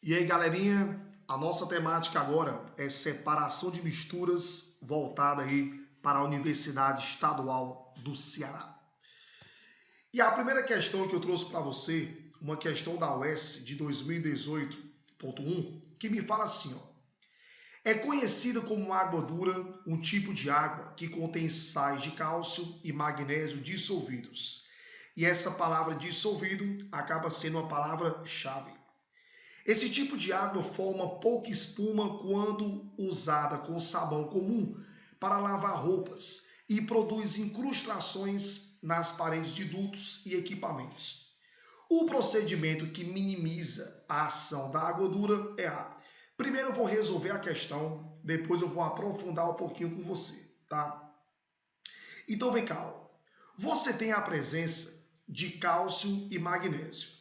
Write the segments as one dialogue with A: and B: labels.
A: E aí, galerinha, a nossa temática agora é separação de misturas voltada aí para a Universidade Estadual do Ceará. E a primeira questão que eu trouxe para você, uma questão da UES de 2018.1, que me fala assim, ó. É conhecida como água dura um tipo de água que contém sais de cálcio e magnésio dissolvidos. E essa palavra dissolvido acaba sendo uma palavra-chave. Esse tipo de água forma pouca espuma quando usada com sabão comum para lavar roupas e produz incrustações nas paredes de dutos e equipamentos. O procedimento que minimiza a ação da água dura é primeiro eu vou resolver a questão, depois eu vou aprofundar um pouquinho com você, tá? Então vem cá, ó. Você tem a presença de cálcio e magnésio.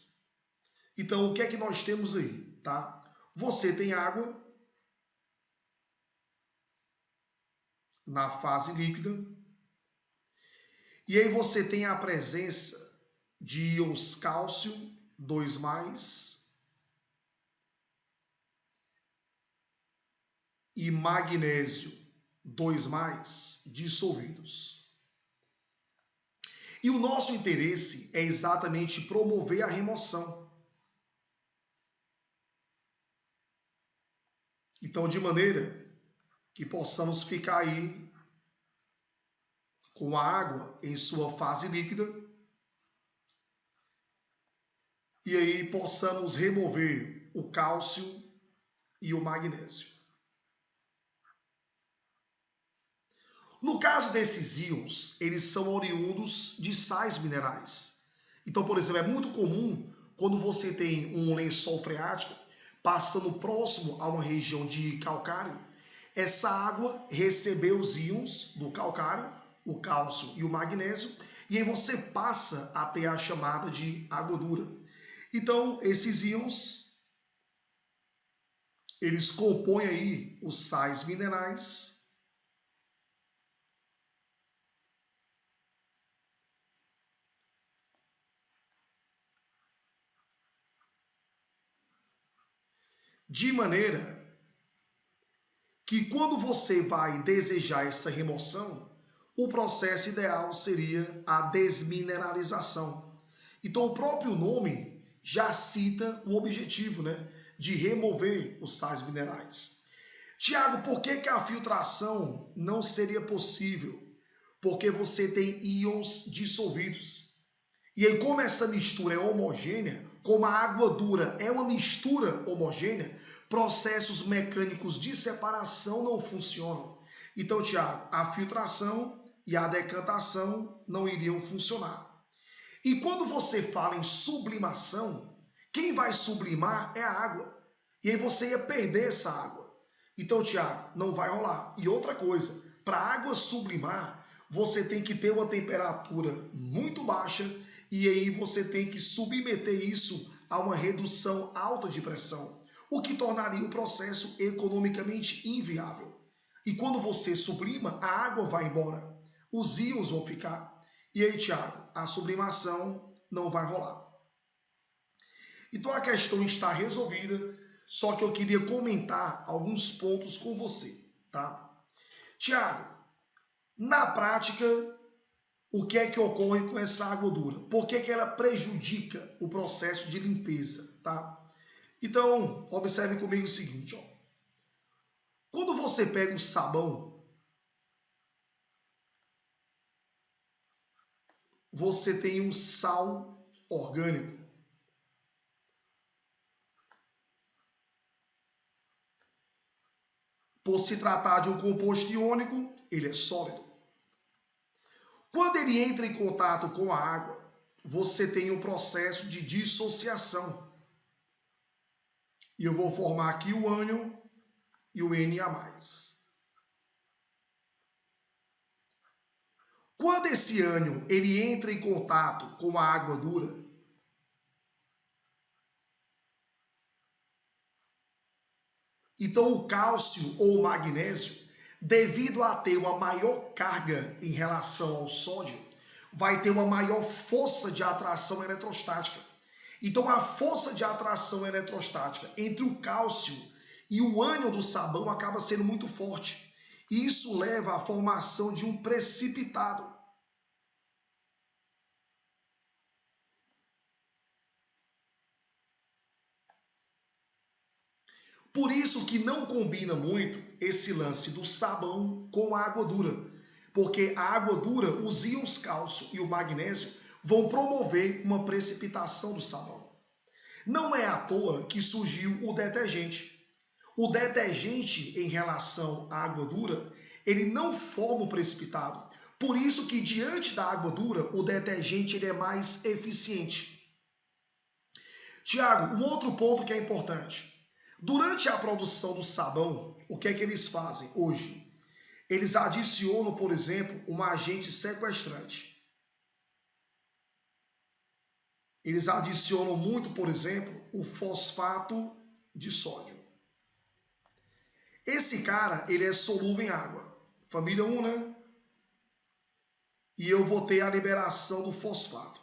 A: Então o que é que nós temos aí, tá? Você tem água na fase líquida e aí você tem a presença de íons cálcio 2+, e magnésio 2+ dissolvidos. E o nosso interesse é exatamente promover a remoção. Então, de maneira que possamos ficar aí com a água em sua fase líquida e aí possamos remover o cálcio e o magnésio. No caso desses íons, eles são oriundos de sais minerais. Então, por exemplo, é muito comum quando você tem um lençol freático passando próximo a uma região de calcário, essa água receber os íons do calcário, o cálcio e o magnésio, e aí você passa a ter a chamada de água dura. Então, esses íons, eles compõem aí os sais minerais, de maneira que quando você vai desejar essa remoção, o processo ideal seria a desmineralização. Então o próprio nome já cita o objetivo, né, de remover os sais minerais. Tiago, por que a filtração não seria possível? Porque você tem íons dissolvidos. E aí, como essa mistura é homogênea, como a água dura é uma mistura homogênea, processos mecânicos de separação não funcionam. Então, Tiago, a filtração e a decantação não iriam funcionar. E quando você fala em sublimação, quem vai sublimar é a água. E aí você ia perder essa água. Então, Tiago, não vai rolar. E outra coisa, para a água sublimar, você tem que ter uma temperatura muito baixa e aí você tem que submeter isso a uma redução alta de pressão, o que tornaria o processo economicamente inviável. E quando você sublima, a água vai embora, os íons vão ficar. E aí, Tiago, a sublimação não vai rolar. Então a questão está resolvida, só que eu queria comentar alguns pontos com você, tá? Tiago, na prática, o que é que ocorre com essa água dura? Por que ela prejudica o processo de limpeza, tá? Então, observe comigo o seguinte, ó. Quando você pega o sabão, você tem um sal orgânico. Por se tratar de um composto iônico, ele é sólido. Quando ele entra em contato com a água, você tem um processo de dissociação. E eu vou formar aqui o ânion e o Na+. Quando esse ânion ele entra em contato com a água dura, então o cálcio ou o magnésio, devido a ter uma maior carga em relação ao sódio, vai ter uma maior força de atração eletrostática. Então a força de atração eletrostática entre o cálcio e o ânion do sabão acaba sendo muito forte. E isso leva à formação de um precipitado. Por isso que não combina muito esse lance do sabão com a água dura. Porque a água dura, os íons cálcio e o magnésio vão promover uma precipitação do sabão. Não é à toa que surgiu o detergente. O detergente, em relação à água dura, ele não forma um precipitado. Por isso que, diante da água dura, o detergente ele é mais eficiente. Tiago, um outro ponto que é importante. Durante a produção do sabão, o que é que eles fazem hoje? Eles adicionam, por exemplo, um agente sequestrante. Eles adicionam muito, por exemplo, o fosfato de sódio. Esse cara, ele é solúvel em água. Família 1, né? E eu vou ter a liberação do fosfato.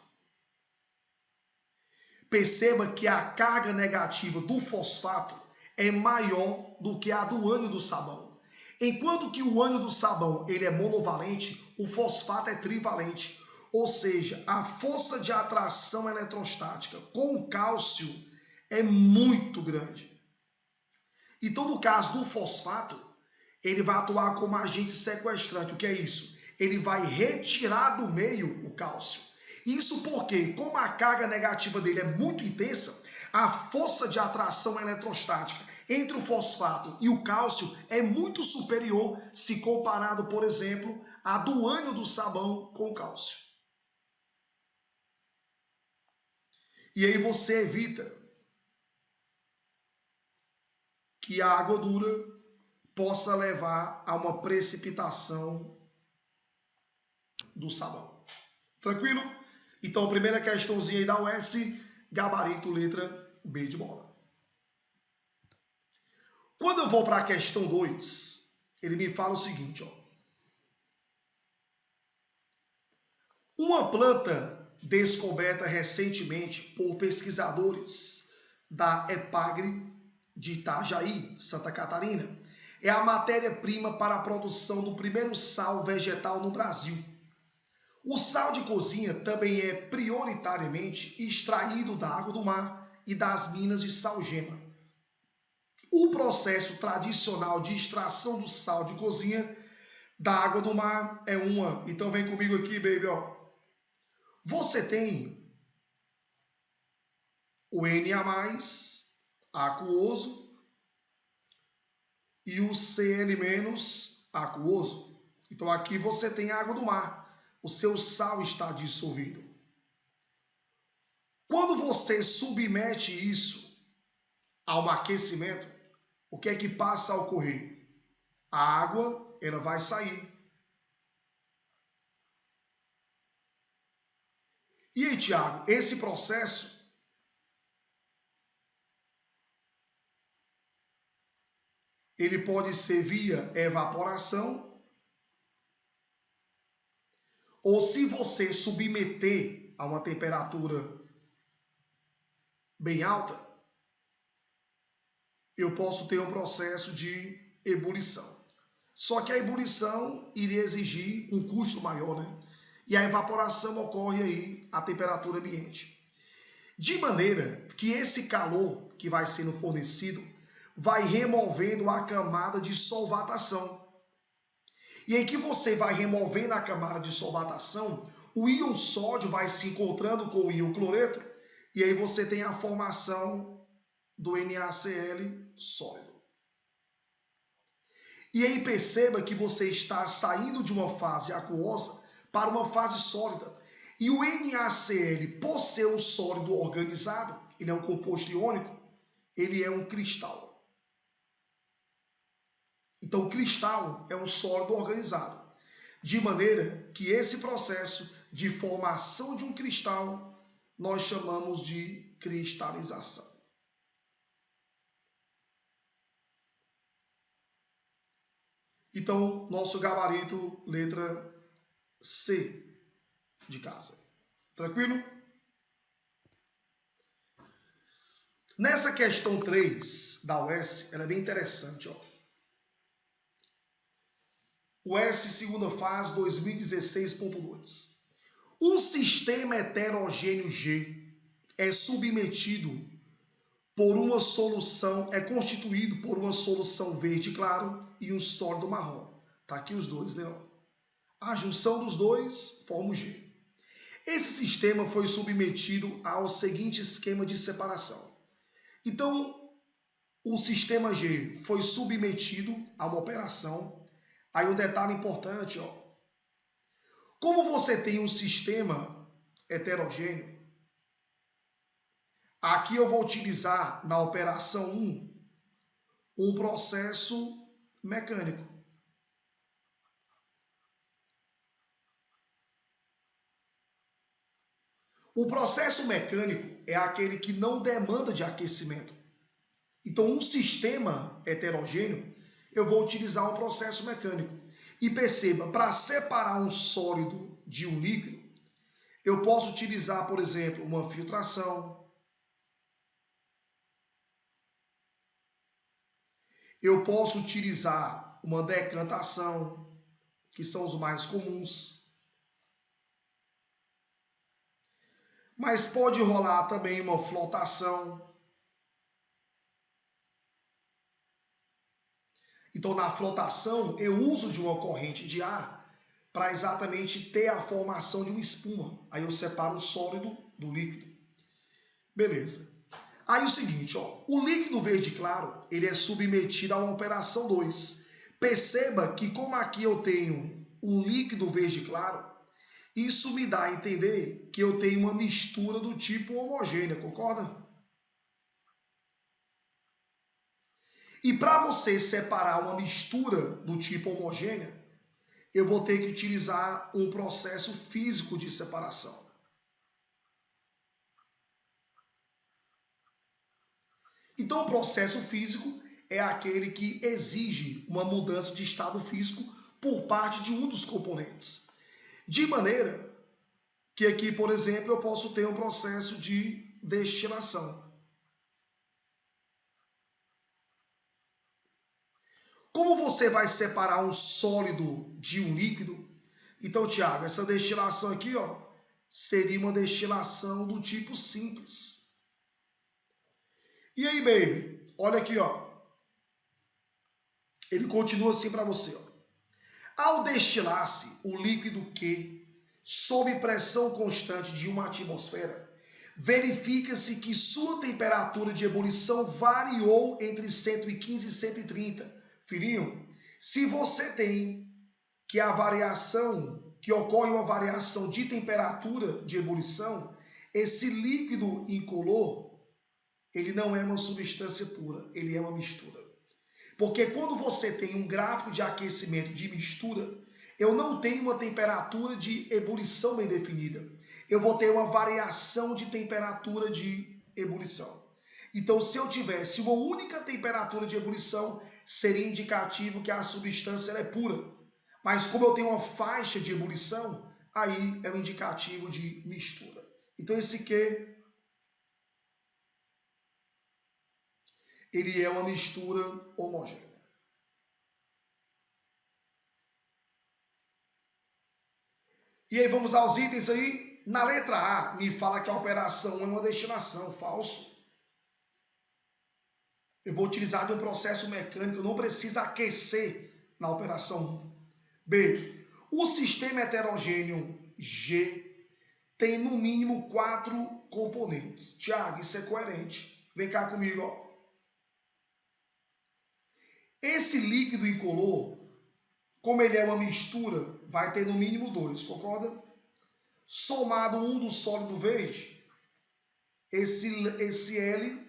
A: Perceba que a carga negativa do fosfato é maior do que a do ânion do sabão. Enquanto que o ânion do sabão ele é monovalente, o fosfato é trivalente. Ou seja, a força de atração eletrostática com o cálcio é muito grande. Então, no caso do fosfato, ele vai atuar como agente sequestrante. O que é isso? Ele vai retirar do meio o cálcio. Isso porque, como a carga negativa dele é muito intensa, a força de atração eletrostática entre o fosfato e o cálcio é muito superior se comparado, por exemplo, à do ânion do sabão com o cálcio. E aí você evita que a água dura possa levar a uma precipitação do sabão. Tranquilo? Então, primeira questãozinha aí da US, gabarito, letra B de bola. Quando eu vou para a questão 2, ele me fala o seguinte, ó. Uma planta descoberta recentemente por pesquisadores da EPAGRE de Itajaí, Santa Catarina, é a matéria-prima para a produção do primeiro sal vegetal no Brasil. O sal de cozinha também é prioritariamente extraído da água do mar e das minas de sal-gema. O processo tradicional de extração do sal de cozinha da água do mar é uma. Então vem comigo aqui, baby, ó. Você tem o Na+, aquoso, e o Cl- aquoso. Então aqui você tem a água do mar. O seu sal está dissolvido. Quando você submete isso a um aquecimento, o que é que passa a ocorrer? A água, ela vai sair. E aí, Tiago, esse processo ele pode ser via evaporação, ou se você submeter a uma temperatura bem alta, eu posso ter um processo de ebulição. Só que a ebulição iria exigir um custo maior, né? E a evaporação ocorre aí a temperatura ambiente. De maneira que esse calor que vai sendo fornecido vai removendo a camada de solvatação. E aí que você vai removendo a camada de solvatação, o íon sódio vai se encontrando com o íon cloreto, e aí você tem a formação do NaCl sólido. E aí perceba que você está saindo de uma fase aquosa para uma fase sólida. E o NaCl, por ser um sólido organizado, ele é um composto iônico, ele é um cristal. Então, o cristal é um sólido organizado. De maneira que esse processo de formação de um cristal, nós chamamos de cristalização. Então, nosso gabarito, letra C de casa. Tranquilo? Nessa questão 3 da UES, ela é bem interessante, ó. UES segunda fase 2016.2. Um sistema heterogêneo G é submetido por uma solução, é constituído por uma solução verde claro e um sólido marrom. Tá aqui os dois, né? A junção dos dois forma o G. Esse sistema foi submetido ao seguinte esquema de separação. Então, o sistema G foi submetido a uma operação. Aí um detalhe importante, ó. Como você tem um sistema heterogêneo, aqui eu vou utilizar na operação 1 um processo mecânico. O processo mecânico é aquele que não demanda de aquecimento. Então, um sistema heterogêneo, eu vou utilizar um processo mecânico. E perceba, para separar um sólido de um líquido, eu posso utilizar, por exemplo, uma filtração. Eu posso utilizar uma decantação, que são os mais comuns. Mas pode rolar também uma flotação. Então, na flotação, eu uso de uma corrente de ar para exatamente ter a formação de uma espuma. Aí eu separo o sólido do líquido. Beleza. Aí o seguinte, ó, o líquido verde claro, ele é submetido a uma operação 2. Perceba que como aqui eu tenho um líquido verde claro, isso me dá a entender que eu tenho uma mistura do tipo homogênea, concorda? E para você separar uma mistura do tipo homogênea, eu vou ter que utilizar um processo físico de separação. Então, o processo físico é aquele que exige uma mudança de estado físico por parte de um dos componentes. De maneira que aqui, por exemplo, eu posso ter um processo de destilação. Como você vai separar um sólido de um líquido? Então, Tiago, essa destilação aqui, ó, seria uma destilação do tipo simples. E aí, baby, olha aqui, ó. Ele continua assim para você, ó. Ao destilar-se o líquido Q sob pressão constante de uma atmosfera, verifica-se que sua temperatura de ebulição variou entre 115 e 130. Filhinho, se você tem que ocorre uma variação de temperatura de ebulição, esse líquido incolor, ele não é uma substância pura, ele é uma mistura. Porque quando você tem um gráfico de aquecimento de mistura, eu não tenho uma temperatura de ebulição bem definida. Eu vou ter uma variação de temperatura de ebulição. Então, se eu tivesse uma única temperatura de ebulição, seria indicativo que a substância é pura. Mas como eu tenho uma faixa de ebulição, aí é um indicativo de mistura. Então, esse Q, ele é uma mistura homogênea. E aí vamos aos itens aí. Na letra A, me fala que a operação é uma destilação. Falso. Eu vou utilizar de um processo mecânico, não precisa aquecer na operação 1. B. O sistema heterogêneo G tem no mínimo 4 componentes. Tiago, isso é coerente. Vem cá comigo, ó. Esse líquido incolor, como ele é uma mistura, vai ter no mínimo 2, concorda? Somado um do sólido verde, esse L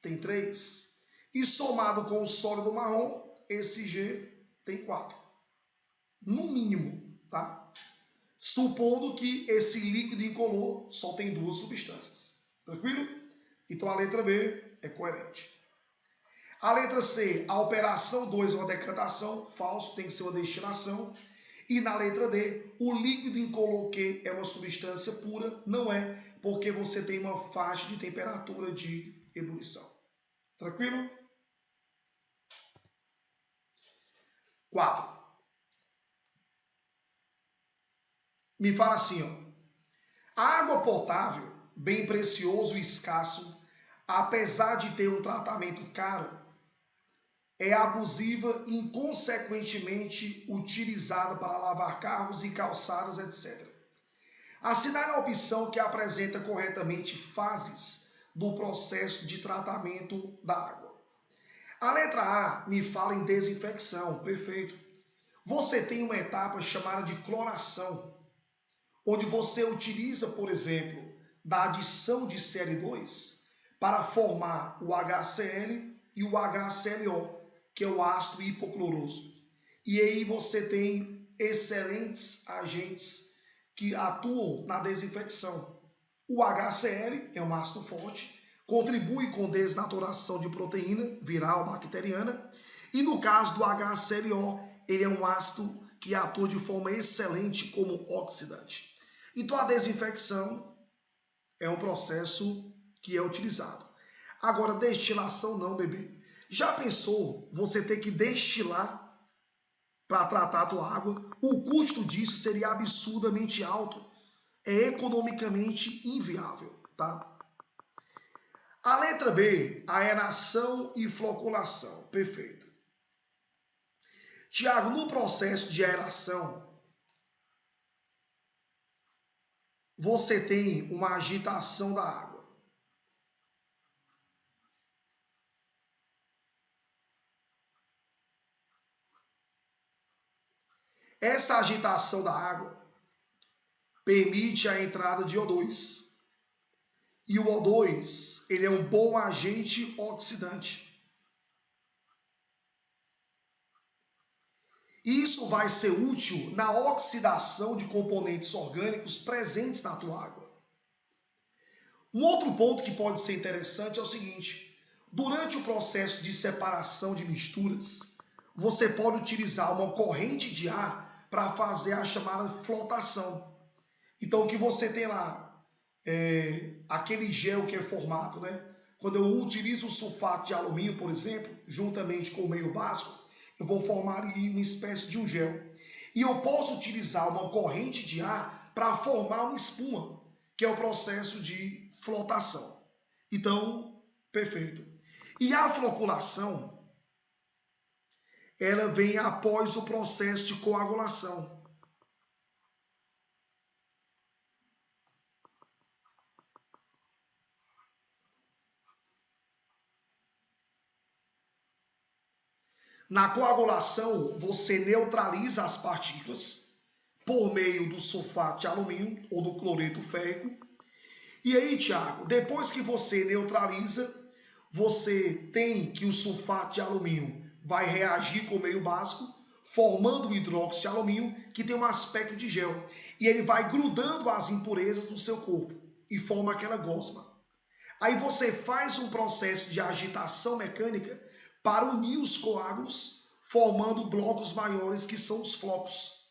A: tem 3. E somado com o sólido marrom, esse G tem 4. No mínimo, tá? Supondo que esse líquido incolor só tem 2 substâncias. Tranquilo? Então a letra B é coerente. A letra C, a operação 2 é uma decantação, falso, tem que ser uma destilação. E na letra D, o líquido incolor Q é uma substância pura, não é, porque você tem uma faixa de temperatura de ebulição. Tranquilo? 4. Me fala assim, ó. A água potável, bem precioso e escasso, apesar de ter um tratamento caro, é abusiva e inconsequentemente utilizada para lavar carros e calçadas, etc. Assinale a opção que apresenta corretamente fases do processo de tratamento da água. A letra A me fala em desinfecção, perfeito. Você tem uma etapa chamada de cloração, onde você utiliza, por exemplo, da adição de Cl2 para formar o HCl e o HClO, que é o ácido hipocloroso. E aí você tem excelentes agentes que atuam na desinfecção. O HCl é um ácido forte, contribui com desnaturação de proteína viral bacteriana, e no caso do HClO, ele é um ácido que atua de forma excelente como oxidante. Então a desinfecção é um processo que é utilizado. Agora, destilação não, bebê. Já pensou você ter que destilar para tratar a tua água? O custo disso seria absurdamente alto. É economicamente inviável, tá? A letra B, aeração e floculação. Perfeito. Tiago, no processo de aeração, você tem uma agitação da água. Essa agitação da água permite a entrada de O2. E o O2, ele é um bom agente oxidante. Isso vai ser útil na oxidação de componentes orgânicos presentes na tua água. Um outro ponto que pode ser interessante é o seguinte: durante o processo de separação de misturas, você pode utilizar uma corrente de ar para fazer a chamada flotação. Então, o que você tem lá, aquele gel que é formado, né? Quando eu utilizo o sulfato de alumínio, por exemplo, juntamente com o meio básico, eu vou formar ali uma espécie de um gel. E eu posso utilizar uma corrente de ar para formar uma espuma, que é o processo de flotação. Então, perfeito. E a floculação, ela vem após o processo de coagulação. Na coagulação, você neutraliza as partículas por meio do sulfato de alumínio ou do cloreto férrico. E aí, Tiago, depois que você neutraliza, você tem que o sulfato de alumínio vai reagir com o meio básico, formando o hidróxido de alumínio, que tem um aspecto de gel. E ele vai grudando as impurezas no seu corpo e forma aquela gosma. Aí você faz um processo de agitação mecânica para unir os coágulos, formando blocos maiores que são os flocos.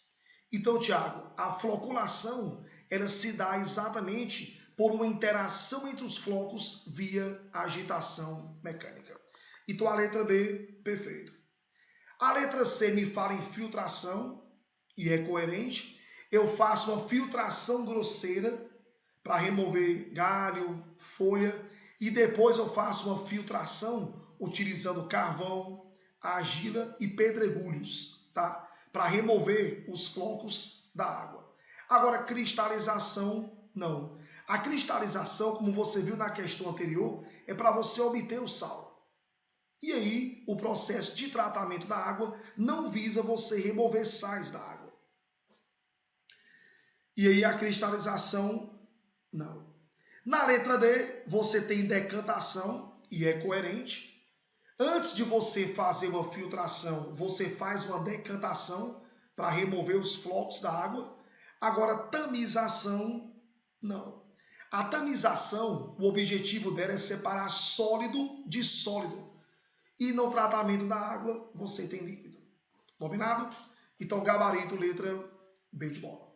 A: Então, Tiago, a floculação, ela se dá exatamente por uma interação entre os flocos via agitação mecânica. Então, a letra B, perfeito. A letra C me fala em filtração, e é coerente. Eu faço uma filtração grosseira para remover galho, folha, e depois eu faço uma filtração utilizando carvão, argila e pedregulhos, tá? Para remover os flocos da água. Agora, cristalização, não. A cristalização, como você viu na questão anterior, é para você obter o sal. E aí, o processo de tratamento da água não visa você remover sais da água. E aí, a cristalização, não. Na letra D, você tem decantação, e é coerente. Antes de você fazer uma filtração, você faz uma decantação para remover os flocos da água. Agora, tamização, não. A tamização, o objetivo dela é separar sólido de sólido. E no tratamento da água, você tem líquido. Combinado? Então, gabarito, letra B de bola.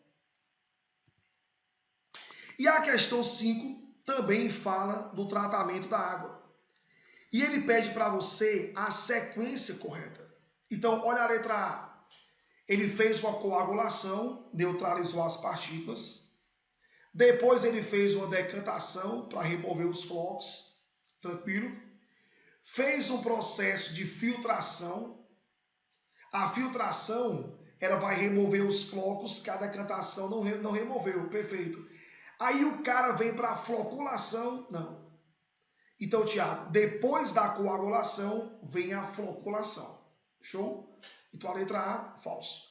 A: E a questão 5 também fala do tratamento da água. E ele pede para você a sequência correta. Então, olha a letra A. Ele fez uma coagulação, neutralizou as partículas. Depois ele fez uma decantação para remover os flocos, tranquilo. Fez um processo de filtração. A filtração, ela vai remover os flocos que a decantação não removeu, perfeito. Aí o cara vem para a floculação, não. Então, Tiago, depois da coagulação vem a floculação. Show? Então a letra A, falso.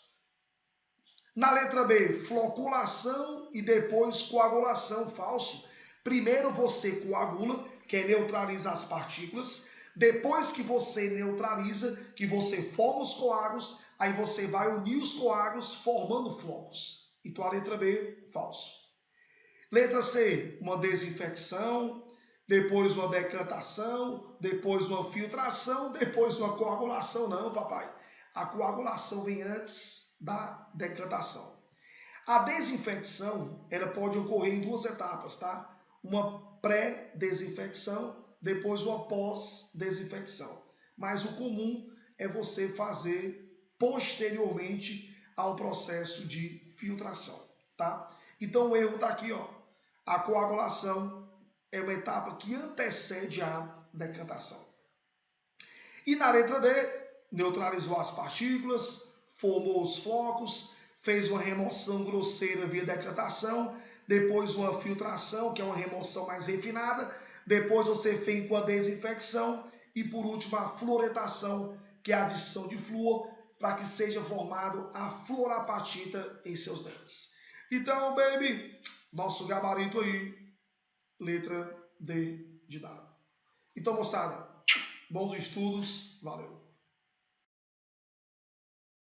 A: Na letra B, floculação e depois coagulação, falso. Primeiro você coagula, que é neutraliza as partículas. Depois que você neutraliza, que você forma os coágulos, aí você vai unir os coágulos formando flocos. Então a letra B, falso. Letra C, uma desinfecção, depois uma decantação, depois uma filtração, depois uma coagulação. Não, papai. A coagulação vem antes da decantação. A desinfecção, ela pode ocorrer em duas etapas, tá? Uma pré-desinfecção, depois uma pós-desinfecção. Mas o comum é você fazer posteriormente ao processo de filtração, tá? Então o erro está aqui, ó. A coagulação é uma etapa que antecede a decantação. E na letra D, neutralizou as partículas, formou os flocos, fez uma remoção grosseira via decantação, depois uma filtração, que é uma remoção mais refinada, depois você vem com a desinfecção e por último a fluoretação, que é a adição de flúor para que seja formado a fluorapatita em seus dentes. Então, baby, nosso gabarito aí, letra D de dado. Então, moçada, bons estudos, valeu!